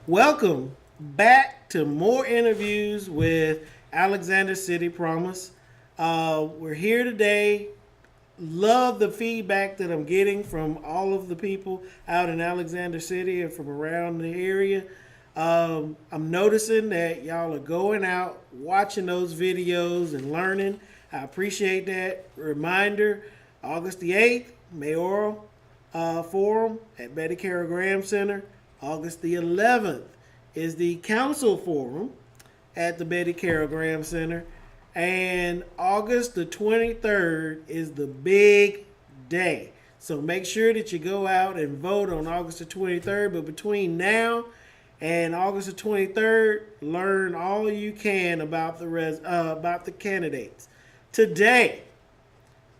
Welcome back to more interviews with Alexander City Promise. We're here today. Love the feedback that I'm getting from all of the people out in Alexander City and from around the area. I'm noticing that y'all are going out, watching those videos and learning. I appreciate that. Reminder, August the 8th, Mayoral Forum at Betty Carroll Graham Center. August the 11th is the Council Forum at the Betty Carroll Graham Center. And August the 23rd is the big day. So make sure that you go out and vote on August the 23rd. But between now and August the 23rd, learn all you can about the candidates. Today,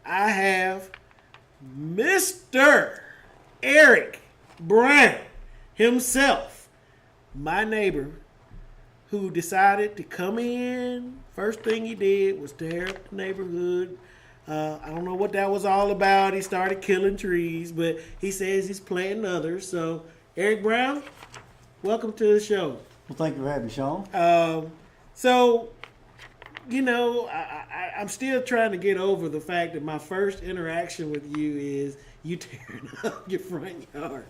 I have Mr. Eric Brown himself, my neighbor, who decided to come in. First thing he did was tear up the neighborhood. I don't know what that was all about. He started killing trees, but he says he's planting others. So, Eric Brown, welcome to the show. Well, thank you for having me, Sean. I'm still trying to get over the fact that my first interaction with you is you tearing up your front yard.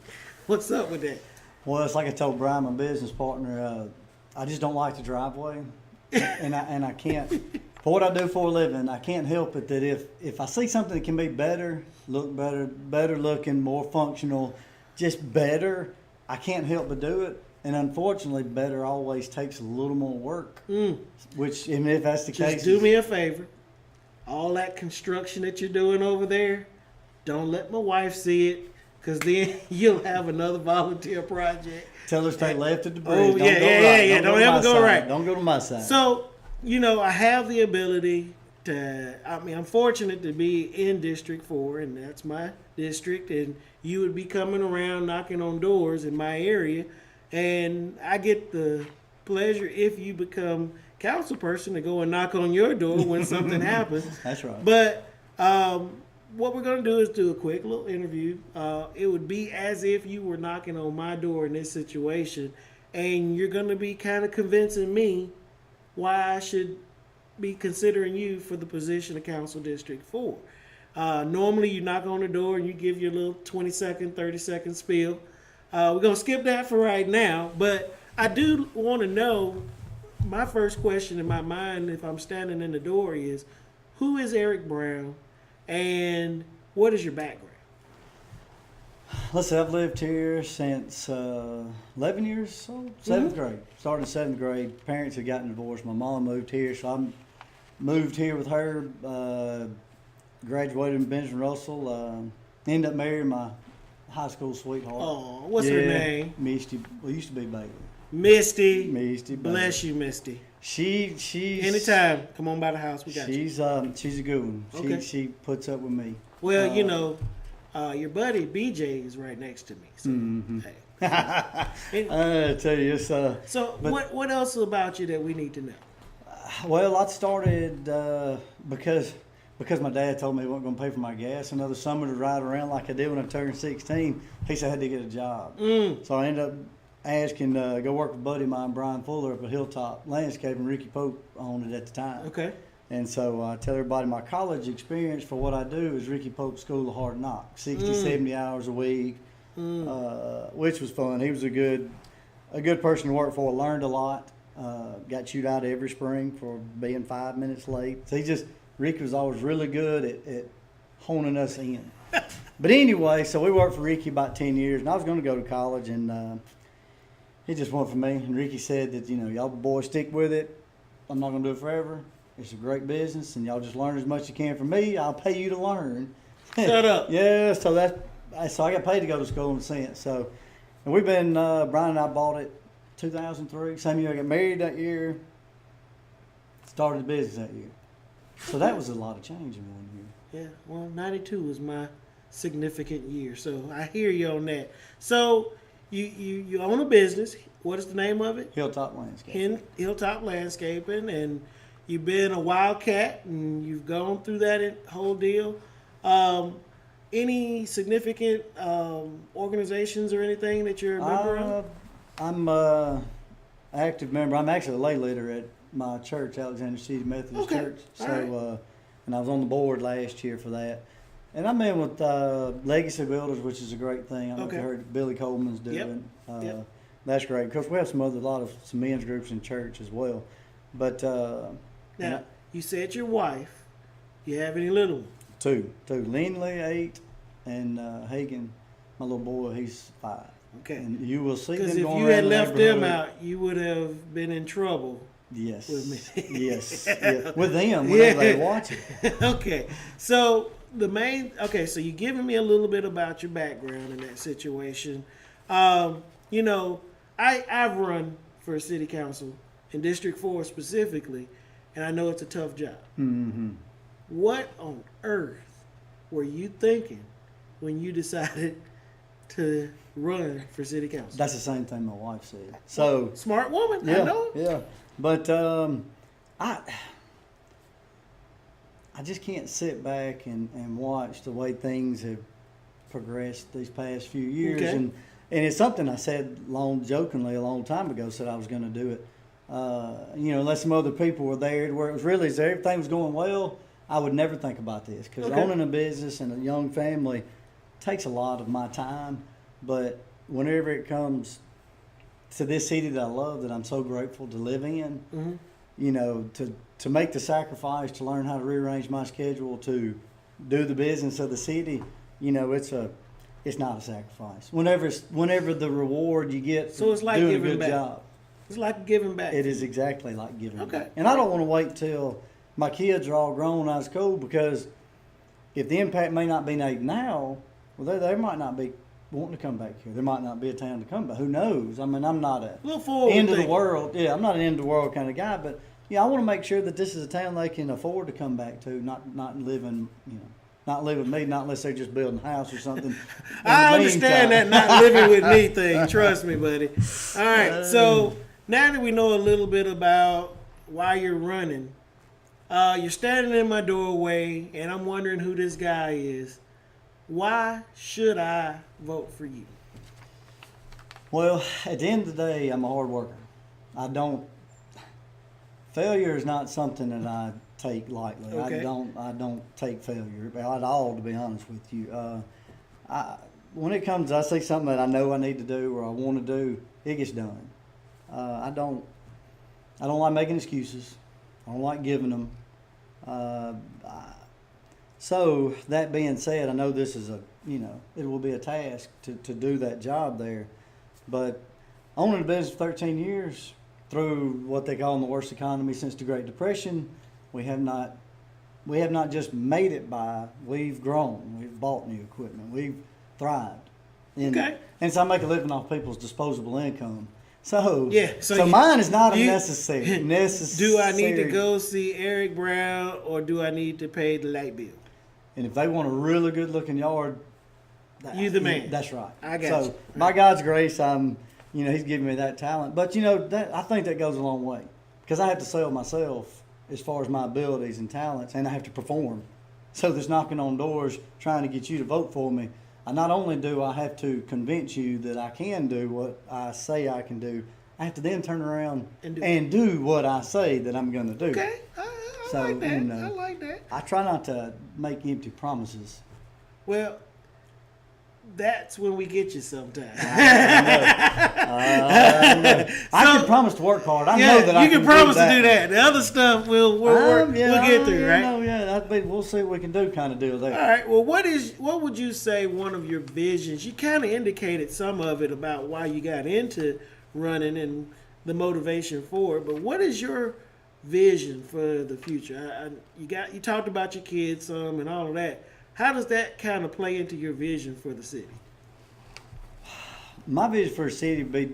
What's up with that? Well, it's like I told Brian, my business partner, I just don't like the driveway, and I can't. For what I do for a living, I can't help it that if I see something that can be better, look better looking, more functional, just better, I can't help but do it. And unfortunately, better always takes a little more work. Which, even if that's the case, just do me a favor. All that construction that you're doing over there, don't let my wife see it. Because then you'll have another volunteer project. Tell her to stay left at the bridge. Oh, yeah. Don't ever go right. Don't go to my side. So, I have the ability to, I'm fortunate to be in District 4, and that's my district, and you would be coming around knocking on doors in my area, and I get the pleasure, if you become council person, to go and knock on your door when something happens. That's right. But, what we're going to do is do a quick little interview. It would be as if you were knocking on my door in this situation, and you're going to be kind of convincing me why I should be considering you for the position of Council District 4. Normally, you knock on the door and you give your little 20-second, 30-second spiel. We're going to skip that for right now, but I do want to know, my first question in my mind, if I'm standing in the door, is who is Eric Brown? And what is your background? Let's see, I've lived here since 11 years old, 7th grade. Started in 7th grade. Parents had gotten divorced. My mom moved here, so I moved here with her, graduated in Benjamin Russell, ended up marrying my high school sweetheart. Oh, what's her name? Misty. Well, used to be Bailey. Misty. Misty. Bless you, Misty. She's anytime. Come on by the house. We got you. She's a good one. Okay. She puts up with me. Well, your buddy BJ is right next to me. So, hey. I tell you, it's what else about you that we need to know? Well, I started because my dad told me he wasn't going to pay for my gas another summer to ride around like I did when I turned 16. He said I had to get a job. So I ended up asking to go work with a buddy of mine, Brian Fuller, up at Hilltop Landscaping. Ricky Pope owned it at the time. Okay. And so I tell everybody my college experience for what I do is Ricky Pope School of Hard Knocks, 60, 70 hours a week, which was fun. He was a good person to work for. Learned a lot. Got chewed out every spring for being 5 minutes late. So Ricky was always really good at honing us in. But anyway, so we worked for Ricky about 10 years, and I was going to go to college, and it just went for me. And Ricky said that, y'all boys stick with it. I'm not going to do it forever. It's a great business, and y'all just learn as much as you can from me. I'll pay you to learn. Shut up. Yeah, so I got paid to go to school in a sense. So, and we've been, Brian and I bought it 2003. Same year I got married that year. Started the business that year. So that was a lot of change in 1 year. Yeah, well, 92 was my significant year, so I hear you on that. So you own a business. What is the name of it? Hilltop Landscape. Hilltop Landscaping, and you've been a wildcat, and you've gone through that whole deal. Any significant organizations or anything that you're a member of? I'm a active member. I'm actually a lay leader at my church, Alexander City Methodist Okay. Church. All So, right. and I was on the board last year for that. And I'm in with Legacy Builders, which is a great thing. I know Okay. you heard Billy Coleman's Yep. doing. Yep. That's great because we have some some men's groups in church as well. But Now, you said your wife. You have any little ones? two, Lindley 8, and Hagen, my little boy, he's 5. Okay. And you will see them Because if going you around had the left them neighborhood. out, you would have been in trouble. Yes. With me. Yes. Yeah. With them whenever they watch it. Okay. So so you're giving me a little bit about your background in that situation. You know, I've run for city council in District 4 specifically, and I know it's a tough job. Mm-hmm. What on earth were you thinking when you decided to run for city council? That's the same thing my wife said. So Smart woman, yeah, I know. yeah. But I just can't sit back and watch the way things have progressed these past few years. Okay. And it's something I said jokingly a long time ago, said I was going to do it. Unless some other people were there, where it was really, as everything was going well, I would never think about this. Because Okay. owning a business and a young family takes a lot of my time. But whenever it comes to this city that I love, that I'm so grateful to live in, Mm-hmm. to make the sacrifice to learn how to rearrange my schedule to do the business of the city, it's not a sacrifice. Whenever the reward you get So it's like doing a giving good back. job, It's like giving back. it is exactly like giving Okay. back. And I don't want to wait till my kids are all grown out of school, because if the impact may not be made now, well, they might not be wanting to come back here. There might not be a town to come back. Who knows? I mean, I'm not a Look forward end of the thinking. world. Yeah, I'm not an end of the world kind of guy, but I want to make sure that this is a town they can afford to come back to, not living, not living with me, not unless they're just building a house or something. in I the understand that meantime. not living with me thing. Trust me, buddy. All right. So now that we know a little bit about why you're running, you're standing in my doorway, and I'm wondering who this guy is. Why should I vote for you? Well, at the end of the day, I'm a hard worker. Failure is not something that I take lightly. Okay. I don't take failure at all, to be honest with you. When it comes, I see something that I know I need to do or I want to do, it gets done. I don't like making excuses. I don't like giving them. So that being said, I know this is it will be a task to do that job there. But owning a business for 13 years, through what they call the worst economy since the Great Depression, we have not just made it by. We've grown. We've bought new equipment. We've thrived. Okay. And so I make a living off people's disposable income. So Yeah, so mine is not a you- necessary. Do I need to go see Eric Brown, or do I need to pay the light bill? And if they want a really good looking yard, You the man. That's right. I got so you. by God's grace, He's given me that talent. But I think that goes a long way, because I have to sell myself as far as my abilities and talents, and I have to perform. So there's knocking on doors trying to get you to vote for me. Not only do I have to convince you that I can do what I say I can do, I have to then turn around and do what I say that I'm going to do. Okay, I So, like that. you know, I like that. I try not to make empty promises. Well, that's when we get you sometimes. I can promise to work hard. I know that I you can can promise do to do that. The other stuff we'll get through, right? We'll see what we can do, kind of deal there. All right. Well, what would you say one of your visions? You kind of indicated some of it about why you got into running and the motivation for it. But what is your vision for the future? You talked about your kids some and all of that. How does that kind of play into your vision for the city? My vision for a city would be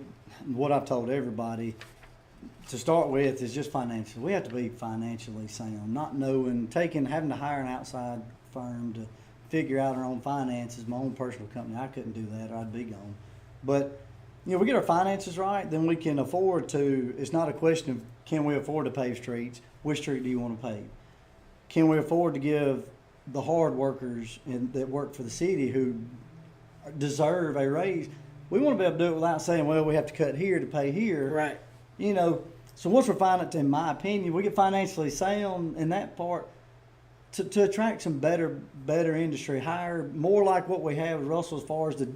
what I've told everybody to start with, is just financial. We have to be financially sound, not knowing, having to hire an outside firm to figure out our own finances, my own personal company. I couldn't do that, or I'd be gone. But we get our finances right, then we can afford to. It's not a question of can we afford to pave streets. Which street do you want to pave? Can we afford to give the hard workers that work for the city who deserve a raise? We want to be able to do it without saying, well, we have to cut here to pay here. Right. So once we're in my opinion, we get financially sound in that part to attract some better industry, hire more like what we have, Russell, as far as the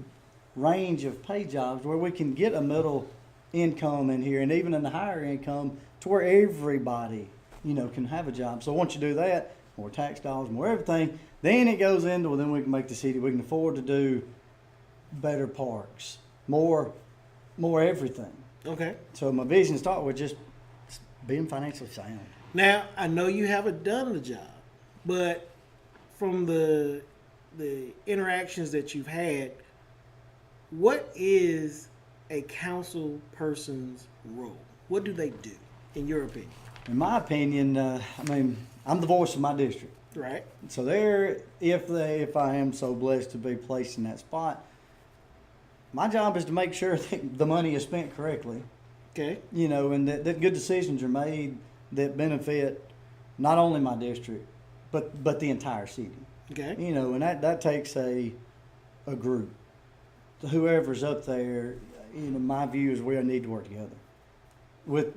range of pay jobs where we can get a middle income in here and even in the higher income to where everybody, can have a job. So once you do that, more tax dollars, more everything, then it goes into, well, then we can make the city, we can afford to do better parks, more everything. Okay. So my vision started with just being financially sound. Now, I know you haven't done the job, but from the interactions that you've had, what is a council person's role? What do they do, in your opinion? In my opinion, I'm the voice of my district. Right. So if I am so blessed to be placed in that spot, my job is to make sure that the money is spent correctly. Okay. And that good decisions are made that benefit not only my district, but the entire city. Okay. And that takes a group. Whoever's up there, my view is we need to work together with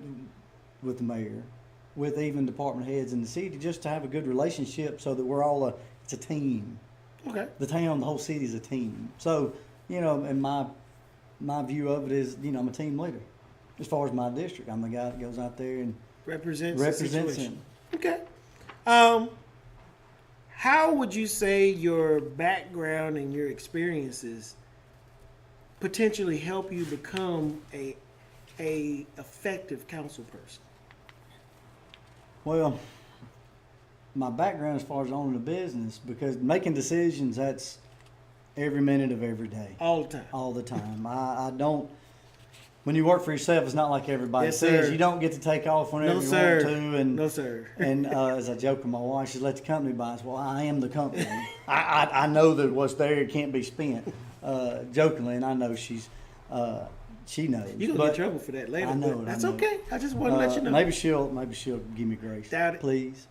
the mayor, with even department heads in the city, just to have a good relationship so that we're all it's a team. Okay. The town, the whole city is a team. So, and my view of it is, I'm a team leader. As far as my district, I'm the guy that goes out there and represents him. Okay. How would you say your background and your experiences potentially help you become a effective council person? Well, my background as far as owning a business, because making decisions, that's every minute of every day. All the time. All the time. I don't. When you work for yourself, it's not like everybody says. Sir. You don't get to take off whenever you want to. And, no, sir. And as I joke with my wife, she let the company buy us. Well, I am the company. I know that what's there can't be spent. Jokingly, and I know she knows. You're gonna get in trouble for that later. I know. That's okay. I just want to let you know. Maybe she'll give me grace. Doubt it. Please.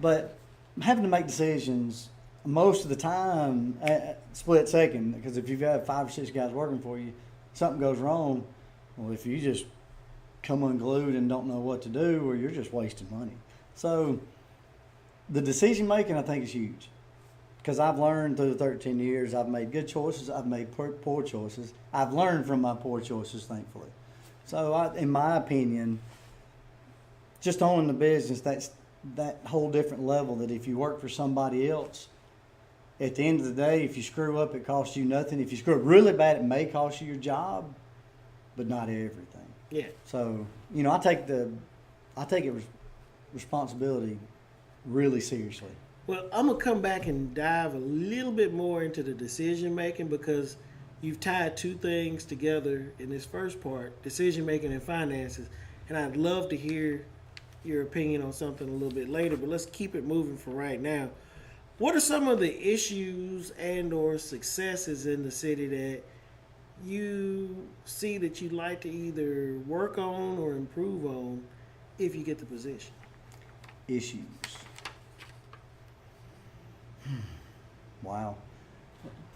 But having to make decisions most of the time, split second, because if you've got 5 or 6 guys working for you, something goes wrong. Well, if you just come unglued and don't know what to do, or you're just wasting money. So the decision making, I think, is huge. Because I've learned through the 13 years, I've made good choices, I've made poor choices. I've learned from my poor choices, thankfully. So, in my opinion, just owning the business, that's that whole different level that if you work for somebody else, at the end of the day, if you screw up, it costs you nothing. If you screw up really bad, it may cost you your job, but not everything. Yeah. So, I take responsibility really seriously. Well, I'm going to come back and dive a little bit more into the decision making, because you've tied 2 things together in this first part, decision making and finances. And I'd love to hear your opinion on something a little bit later, but let's keep it moving for right now. What are some of the issues and or successes in the city that you see that you'd like to either work on or improve on if you get the position? Issues. Wow.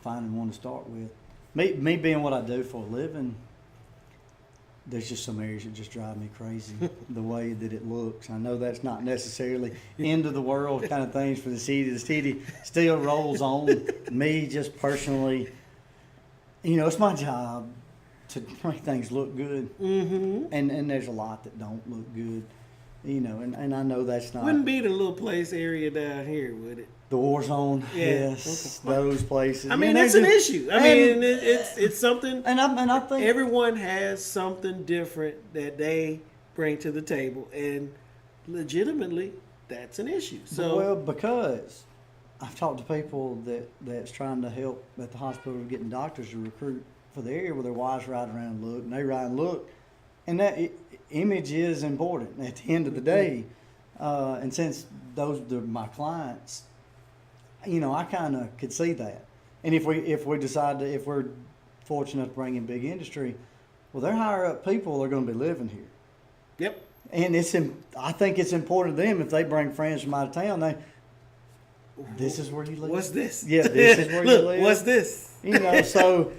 Finding one to start with. Me being what I do for a living, there's just some areas that just drive me crazy. The way that it looks. I know that's not necessarily end of the world kind of things for the city. The city still rolls on. Me just personally, it's my job to make things look good. Mm-hmm. And there's a lot that don't look good. And I know that's not. Wouldn't be the little place area down here, would it? The war zone, Yeah, yes, okay. Those places. I mean, it's an issue. I mean, it's something. And I think everyone has something different that they bring to the table, and legitimately, that's an issue. So, well, because I've talked to people that's trying to help at the hospital getting doctors to recruit for the area where their wives ride around and look, and they ride and look, and that image is important at the end of the day. And since those are my clients, I kind of could see that. And if we decide to, if we're fortunate enough to bring in big industry. Well, their higher up people are going to be living here. Yep. And I think it's important to them if they bring friends from out of town. This is where you live. What's this? Yeah, this is where Look, you live. what's this? So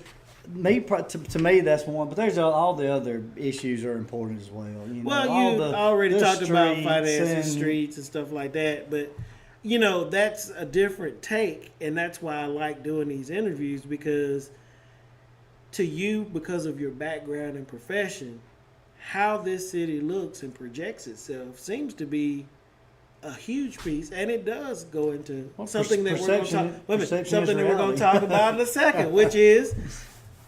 to me, that's one. But there's all the other issues are important as well. Well, all you the already talked about streets finances, streets, and stuff like that. But, that's a different take. And that's why I like doing these interviews, because to you, because of your background and profession, how this city looks and projects itself seems to be a huge piece, and it does go into something that we're going to talk about in a second, which is,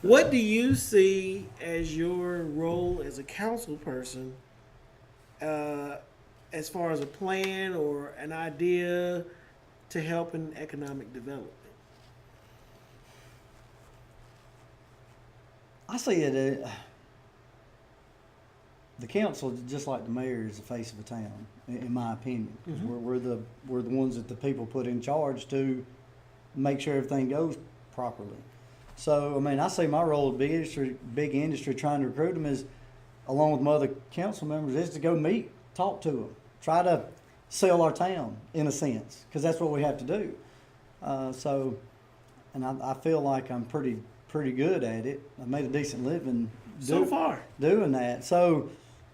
what do you see as your role as a council person, as far as a plan or an idea to help in economic development? I see it. The council, just like the mayor, is the face of the town, in my opinion. Because we're the ones that the people put in charge to make sure everything goes properly. So, I see my role at big industry trying to recruit them is, along with my other council members, is to go meet, talk to them, try to sell our town in a sense, because that's what we have to do. And I feel like I'm pretty good at it. I made a decent living so far doing that. So,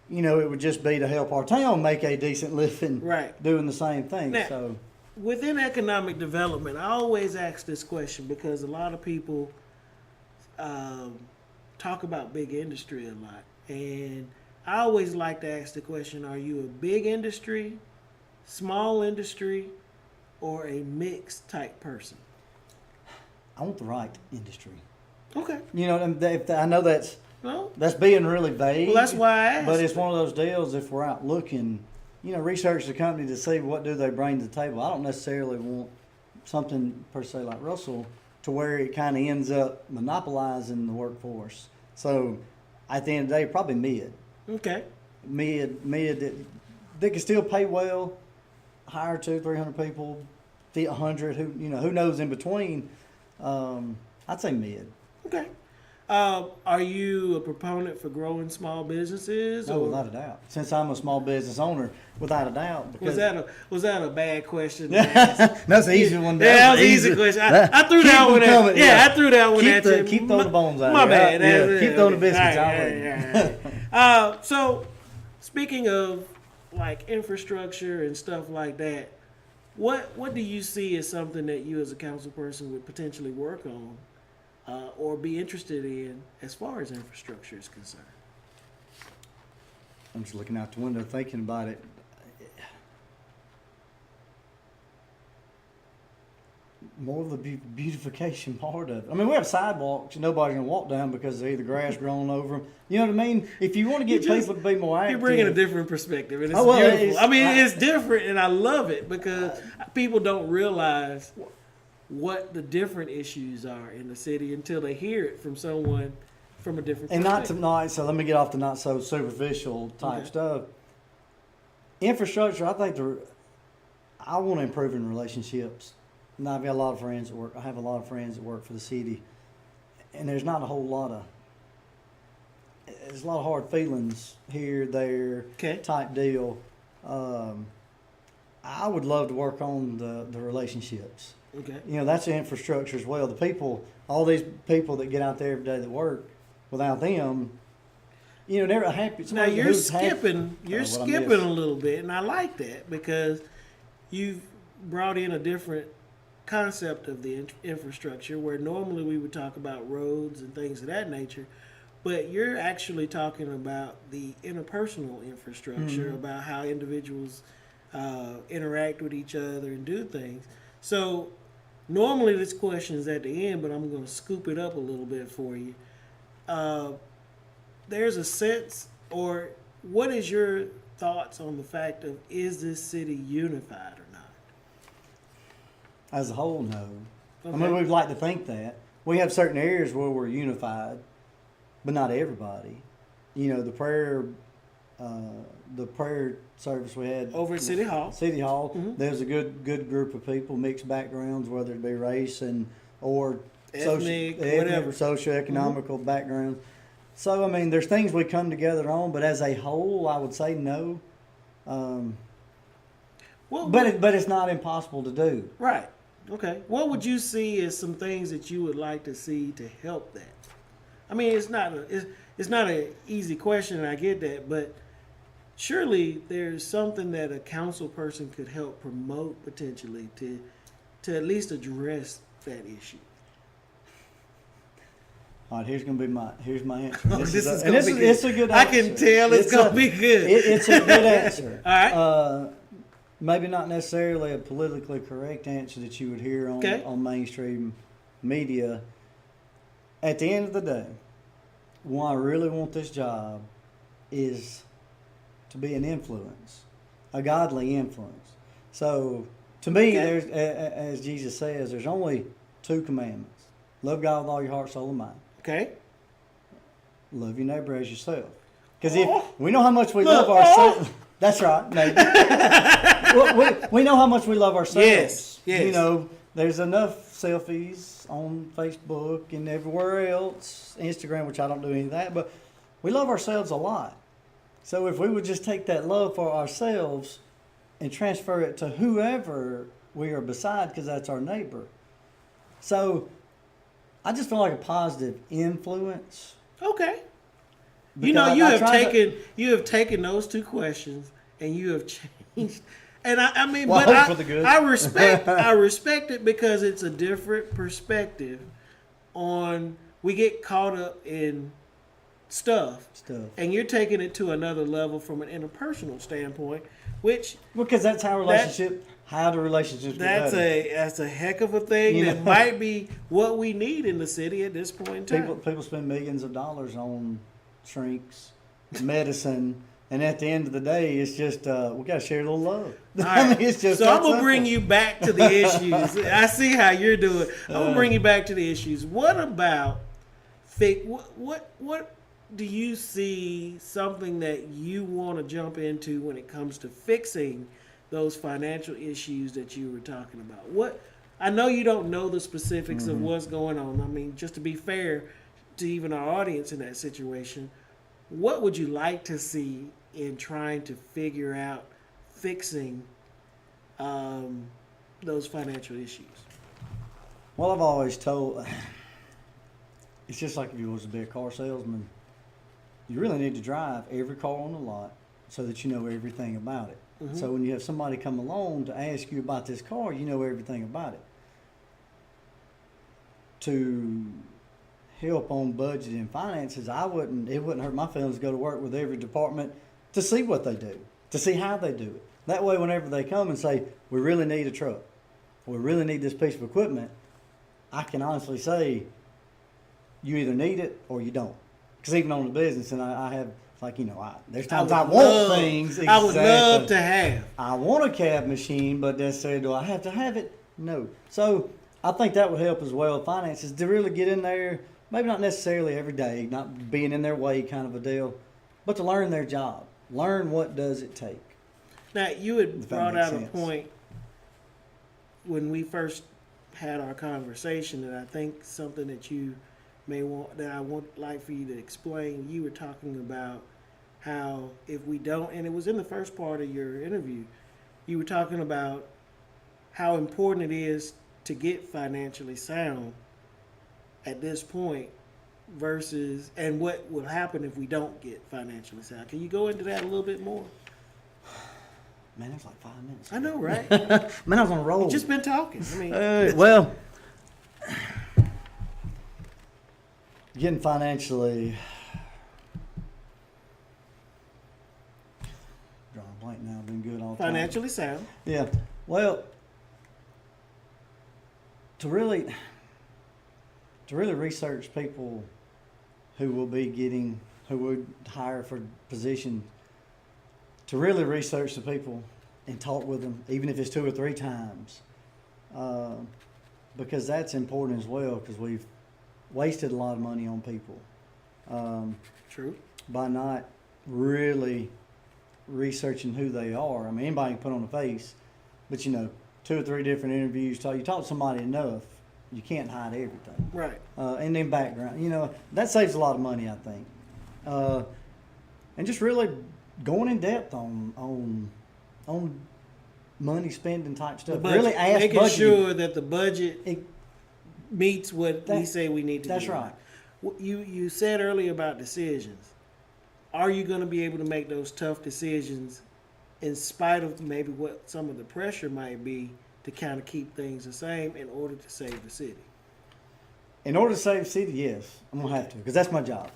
it would just be to help our town make a decent living, right, doing the same thing. Now, so, within economic development, I always ask this question because a lot of people talk about big industry a lot, and I always like to ask the question: are you a big industry, small industry, or a mixed type person? I want the right industry. Okay. I know that's being really vague. Well, that's why I asked. But it's one of those deals. If we're out looking, research the company to see what do they bring to the table. I don't necessarily want something per se like Russell to where it kind of ends up monopolizing the workforce. So at the end of the day, probably mid. Okay. Mid. They can still pay well. Hire 200-300 people, 100. Who knows in between. I'd say mid. Okay. Are you a proponent for growing small businesses? No, without a doubt. Since I'm a small business owner, without a doubt. Was that a bad question? That's an easy one. Yeah, that was an easy question. I threw that one at you. Yeah, I threw that one at you. Keep throwing the bones out. My bad. Yeah, keep throwing the biscuits out. So, speaking of like infrastructure and stuff like that, what do you see as something that you as a council person would potentially work on? Or be interested in as far as infrastructure is concerned? I'm just looking out the window thinking about it. More of the beautification part of it. We have sidewalks nobody's going to walk down because there's either grass growing over them. You know what I mean? If you want to get people to be more active. You're bringing a different perspective, and it's beautiful. It's different, and I love it because people don't realize what the different issues are in the city until they hear it from someone from a different perspective. So let me get off the not so superficial type stuff. Infrastructure, I think I want to improve in relationships. And I've got a lot of friends that work. I have a lot of friends that work for the city, and there's not a whole lot of. There's a lot of hard feelings here, there, type deal. I would love to work on the relationships. Okay. That's the infrastructure as well. The people, all these people that get out there every day that work, without them, they're happy. Now you're skipping a little bit, and I like that because you've brought in a different concept of the infrastructure where normally we would talk about roads and things of that nature, but you're actually talking about the interpersonal infrastructure, about how individuals interact with each other and do things. So normally this question is at the end, but I'm going to scoop it up a little bit for you. There's a sense, or what is your thoughts on the fact of, is this city unified or not? As a whole, no. Okay. We'd like to think that. We have certain areas where we're unified, but not everybody. The prayer service we had over at City Hall. There's a good group of people, mixed backgrounds, whether it be race or ethnic, whatever. socioeconomical background. So I mean, there's things we come together on, but as a whole, I would say no. But it's not impossible to do. Right. Okay. What would you see as some things that you would like to see to help that? I mean, it's not an easy question, and I get that, but surely there's something that a council person could help promote potentially to at least address that issue. All right, here's my answer. This is gonna be good. It's a good answer. I can tell it's gonna be good. It's a good answer. All right. Maybe not necessarily a politically correct answer that you would hear on mainstream media. At the end of the day, why I really want this job is to be an influence, a godly influence. So to me, there's, as Jesus says, there's only 2 commandments: love God with all your heart, soul, and mind. Okay. Love your neighbor as yourself. Because if we know how much we love ourselves, that's right. we know how much we love ourselves. Yes. You know, there's enough selfies on Facebook and everywhere else, Instagram, which I don't do any of that, but we love ourselves a lot. So if we would just take that love for ourselves and transfer it to whoever we are beside, because that's our neighbor. So I just feel like a positive influence. Okay. You know, you have taken those 2 questions and you have changed. And I mean, well, but for the good. I respect it because it's a different perspective on. We get caught up in stuff, and you're taking it to another level from an interpersonal standpoint, which because that's how the relationships get better. That's a heck of a thing that might be what we need in the city at this point in time. People spend millions of dollars on shrinks, medicine, and at the end of the day, it's just we got to share a little love. Right. I mean, it's just so I'm gonna bring you back to the issues. I see how you're doing. I'm gonna bring you back to the issues. What about what do you see something that you want to jump into when it comes to fixing those financial issues that you were talking about? What I know you don't know the specifics of what's going on. I mean, just to be fair to even our audience in that situation, what would you like to see in trying to figure out fixing those financial issues? Well, I've always told, it's just like if you was to be a car salesman, you really need to drive every car on the lot so that you know everything about it. Mm-hmm. So when you have somebody come along to ask you about this car, you know everything about it. To help on budget and finances, it wouldn't hurt my feelings to go to work with every department to see what they do, to see how they do it. That way, whenever they come and say, we really need a truck, we really need this piece of equipment, I can honestly say, you either need it or you don't. Because even on the business, and I have, there's times I want things. Exactly. I would love to have. I want a cab machine, but necessarily do I have to have it? No. So I think that would help as well, finances, to really get in there. Maybe not necessarily every day, not being in their way kind of a deal, but to learn their job. Learn what does it take. Now, you had brought out a point when we first had our conversation that I think something that you may want, that I would like for you to explain. You were talking about how if we don't, and it was in the first part of your interview, you were talking about how important it is to get financially sound at this point versus, and what will happen if we don't get financially sound. Can you go into that a little bit more? Man, that's like 5 minutes. I know, right? Man, I was on a roll. You've just been talking. I mean, well, getting financially, drawing a blank now, been good all the time. Financially sound. Yeah. Well, to really research people who would hire for position, to really research the people and talk with them, even if it's 2 or 3 times, because that's important as well, because we've wasted a lot of money on people. True. By not really researching who they are. I mean, anybody can put on a face, but 2 or 3 different interviews, you talk to somebody enough, You can't hide everything. Right. And then background, that saves a lot of money, I think. And just really going in depth on money spending type stuff. Really ask making budgeting. sure that the budget It- meets what we say we need to That's do. right. You said earlier about decisions. Are you going to be able to make those tough decisions in spite of maybe what some of the pressure might be to kind of keep things the same in order to save the city? In order to save the city, yes, I'm gonna have to, because that's my job.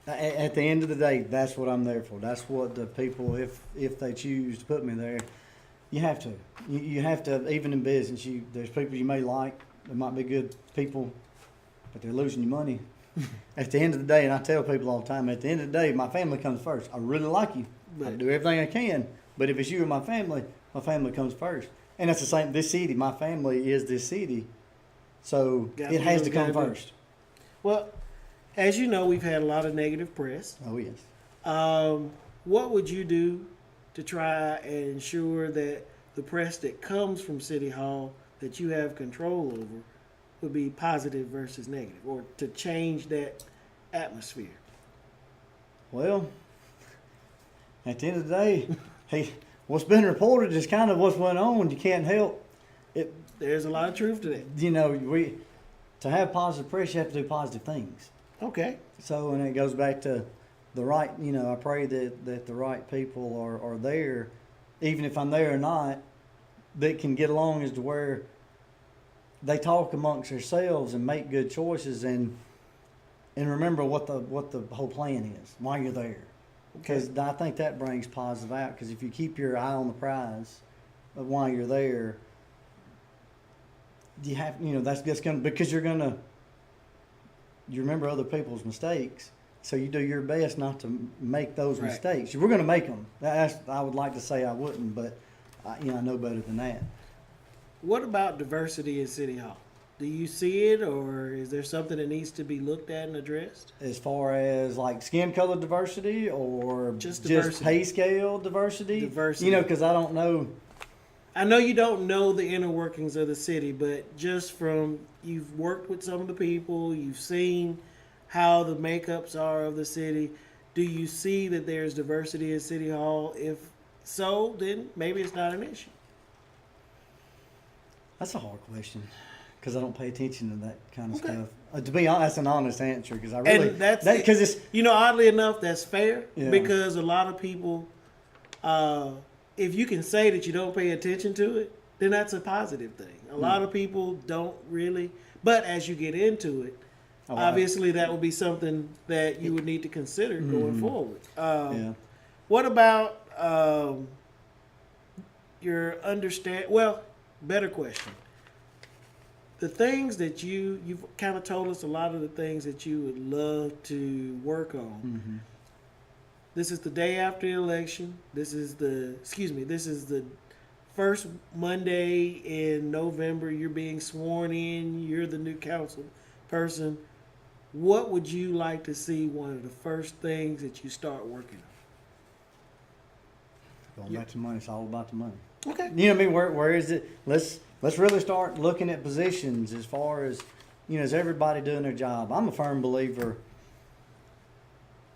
At the end of the day, that's what I'm there for. That's what the people, if they choose to put me there, you have to. You have to. Even in business, there's people you may like. They might be good people, but they're losing you money. At the end of the day, and I tell people all the time, at the end of the day, my family comes first. I really like you. I do everything I can. But if it's you and my family comes first. And that's the same. This city, my family is this city, so it has to come first. Well, as you know, we've had a lot of negative press. Oh yes. What would you do to try and ensure that the press that comes from City Hall that you have control over would be positive versus negative, or to change that atmosphere? Well, at the end of the day, hey, what's been reported is kind of what's went on. You can't help it. There's a lot of truth to that. To have positive press, you have to do positive things. Okay. So, and it goes back to the right. I pray that the right people are there, even if I'm there or not, that can get along as to where they talk amongst themselves and make good choices and remember what the whole plan is, why you're there. Because I think that brings positive out. Because if you keep your eye on the prize of why you're there, you have, that's just going to, because you remember other people's mistakes. So you do your best not to make those mistakes. We're going to make them. I would like to say I wouldn't, but I know better than that. What about diversity in City Hall? Do you see it, or is there something that needs to be looked at and addressed? As far as like skin color diversity or just pay scale diversity? Diversity. Because I don't know. I know you don't know the inner workings of the city, but just from, you've worked with some of the people, you've seen how the makeups are of the city. Do you see that there's diversity in City Hall? If so, then maybe it's not an issue. That's a hard question because I don't pay attention to that kind of stuff. To be honest, that's an honest answer because I really because it's oddly enough, that's fair because a lot of people, if you can say that you don't pay attention to it, then that's a positive thing. A lot of people don't really, but as you get into it, obviously that would be something that you would need to consider going forward. What about your understand? Well, better question. The things that you've kind of told us a lot of the things that you would love to work on. Mm-hmm. This is the day after the election. This is the first Monday in November. You're being sworn in. You're the new council person. What would you like to see one of the first things that you start working on? Going back to money. It's all about the money. Okay. You know what I mean? Where is it? Let's really start looking at positions as far as, is everybody doing their job? I'm a firm believer.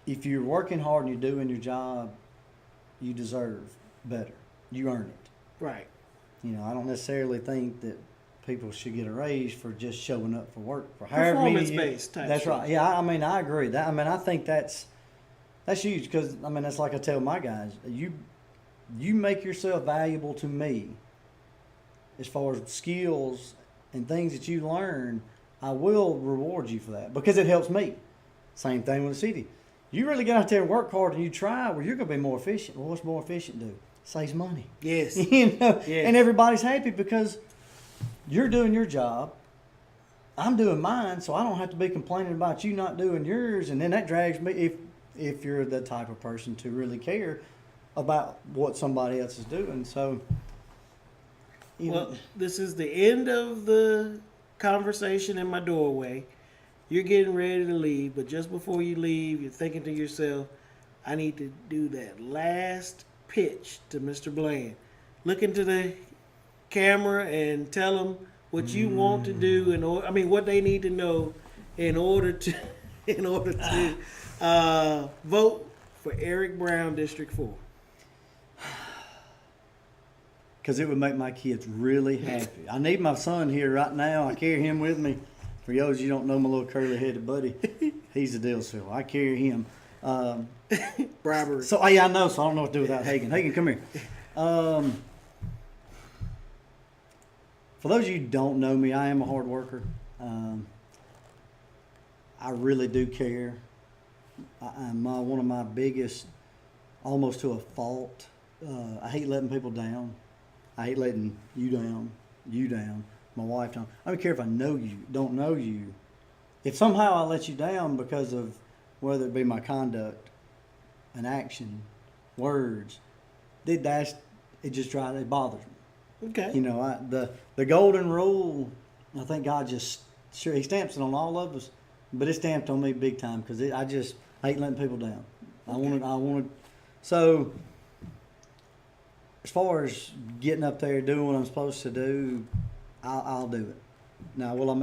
If you're working hard and you're doing your job, you deserve better. You earn it. Right. I don't necessarily think that people should get a raise for just showing up for work for however many years. Performance-based type. That's right. Yeah, I agree. I think that's huge because that's like I tell my guys. You make yourself valuable to me. As far as skills and things that you learn, I will reward you for that because it helps me. Same thing with the city. You really get out there and work hard and you try, well, you're going to be more efficient. Well, what's more efficient do? Saves money. Yes. Yes. And everybody's happy because you're doing your job. I'm doing mine, so I don't have to be complaining about you not doing yours. And then that drags me if you're the type of person to really care about what somebody else is doing. So, this is the end of the conversation in my doorway. You're getting ready to leave, but just before you leave, you're thinking to yourself, I need to do that last pitch to Mr. Bland. Look into the camera and tell him what you want to do in order. I mean, what they need to know in order to vote for Eric Brown, District 4. Because it would make my kids really happy. I need my son here right now. I carry him with me. For those you don't know, my little curly-headed buddy, he's a deal seal. I carry him. Bribery. So yeah, I know. So I don't know what to do without Hagen. Hagen, come here. For those of you who don't know me, I am a hard worker. I really do care. I'm one of my biggest, almost to a fault. I hate letting people down. I hate letting you down, my wife down. I don't care if I know you, don't know you. If somehow I let you down because of whether it be my conduct, an action, words, it bothers me. Okay. You know, the golden rule, I think God just, sure, he stamps it on all of us, but it's stamped on me big time because I just hate letting people down. Okay. So as far as getting up there doing what I'm supposed to do, I'll do it. Now, will I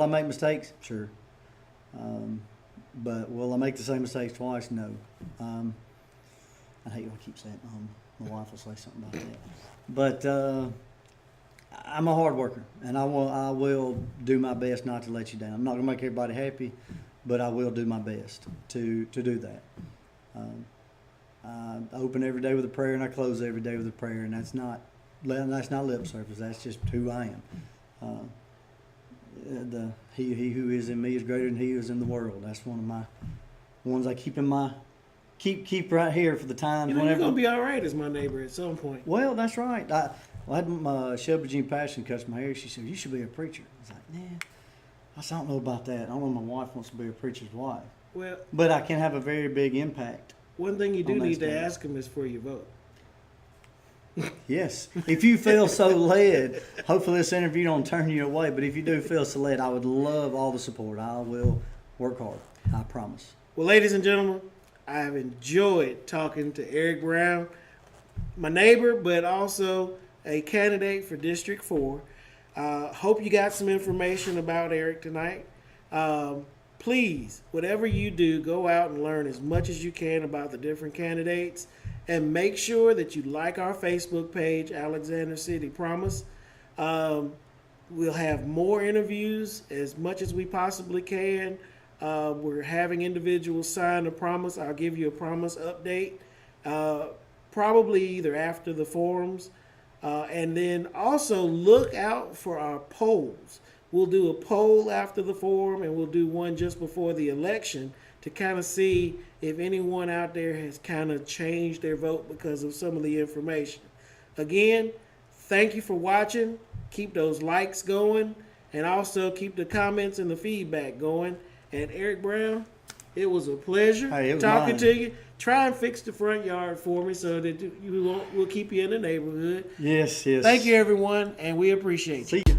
make mistakes? Sure. But will I make the same mistakes twice? No. I hate when I keep saying my wife will say something about that. But I'm a hard worker, and I will do my best not to let you down. I'm not going to make everybody happy, but I will do my best to do that. I open every day with a prayer, and I close every day with a prayer, and that's not lip service. That's just who I am. He who is in me is greater than he who is in the world. That's one of my ones I keep in my keep right here for the times You're whenever. gonna be all right as my neighbor at some point. Well, that's right. I had my Shelby Jean Passion cuts my hair. She said, "You should be a preacher." I was like, "Nah." I said, "I don't know about that. I don't know if my wife wants to be a preacher's wife." Well, but I can have a very big impact. One thing you do need to stands. ask him is for your vote. Yes. If you feel so led, hopefully this interview don't turn you away, but if you do feel so led, I would love all the support. I will work hard. I promise. Well, ladies and gentlemen, I have enjoyed talking to Eric Brown, my neighbor, but also a candidate for District 4. Hope you got some information about Eric tonight. Please, whatever you do, go out and learn as much as you can about the different candidates. And make sure that you like our Facebook page, Alexander City Promise. We'll have more interviews as much as we possibly can. We're having individuals sign a promise. I'll give you a promise update, probably either after the forums. And then also look out for our polls. We'll do a poll after the forum, and we'll do one just before the election to kind of see if anyone out there has kind of changed their vote because of some of the information. Again, thank you for watching. Keep those likes going, and also keep the comments and the feedback going. And Eric Brown, it was a pleasure talking to you. Try and fix the front yard for me so that we'll keep you in the neighborhood. Yes. Thank you, everyone, and we appreciate you. See you.